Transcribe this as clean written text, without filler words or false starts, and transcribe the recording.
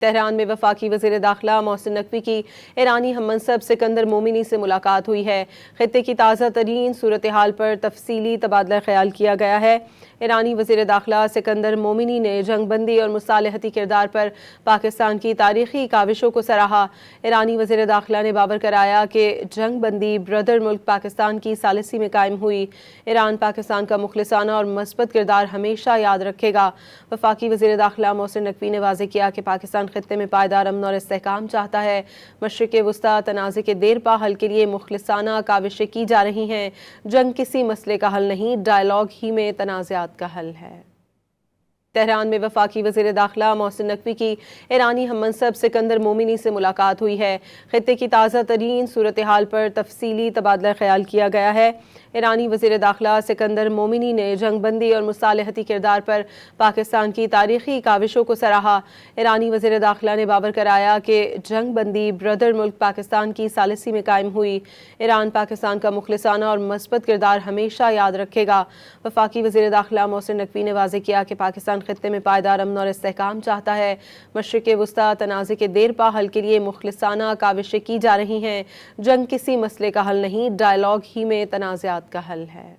Tehran میں وفاقی وزیر داخلہ محسن نقوی کی ایرانی ہم منصب سکندر مومنی سے ملاقات ہوئی ہے۔ خطے کی تازہ ترین صورتحال پر تفصیلی تبادلہ خیال کیا گیا ہے۔ ایرانی وزیر داخلہ سکندر مومنی نے جنگ بندی اور مصالحتی کردار پر پاکستان کی تاریخی کاوشوں کو سراہا۔ ایرانی وزیر داخلہ نے باور کرایا کہ جنگ بندی بردر ملک پاکستان کی ثالثی میں قائم ہوئی۔ ایران پاکستان کا مخلصانہ اور مثبت کردار ہمیشہ یاد رکھے گا۔ وفاقی وزیر داخلہ محسن نقوی نے واضح کیا کہ پاکستان خطے میں پائیدار امن اور استحکام چاہتا ہے۔ مشرق وسطیٰ تنازع کے دیرپا حل کے لیے مخلصانہ کاوشیں کی جا رہی ہیں۔ جنگ کسی مسئلے کا حل نہیں، ڈائیلاگ ہی میں تنازعات کا حل ہے۔ تہران میں وفاقی وزیر داخلہ محسن نقوی کی ایرانی ہم منصب سکندر مومنی سے ملاقات ہوئی ہے۔ خطے کی تازہ ترین صورتحال پر تفصیلی تبادلہ خیال کیا گیا ہے۔ ایرانی وزیر داخلہ سکندر مومنی نے جنگ بندی اور مصالحتی کردار پر پاکستان کی تاریخی کاوشوں کو سراہا۔ ایرانی وزیر داخلہ نے باور کرایا کہ جنگ بندی بردر ملک پاکستان کی ثالثی میں قائم ہوئی۔ ایران پاکستان کا مخلصانہ اور مثبت کردار ہمیشہ یاد رکھے گا۔ وفاقی وزیر داخلہ محسن نقوی نے واضح کیا کہ پاکستان خطے میں پائیدار امن اور استحکام چاہتا ہے۔ مشرق وسطیٰ تنازع کے دیرپا حل کے لیے مخلصانہ کاوشیں کی جا رہی ہیں۔ جنگ کسی مسئلے کا حل نہیں، ڈائیلاگ ہی میں تنازعات کا حل ہے۔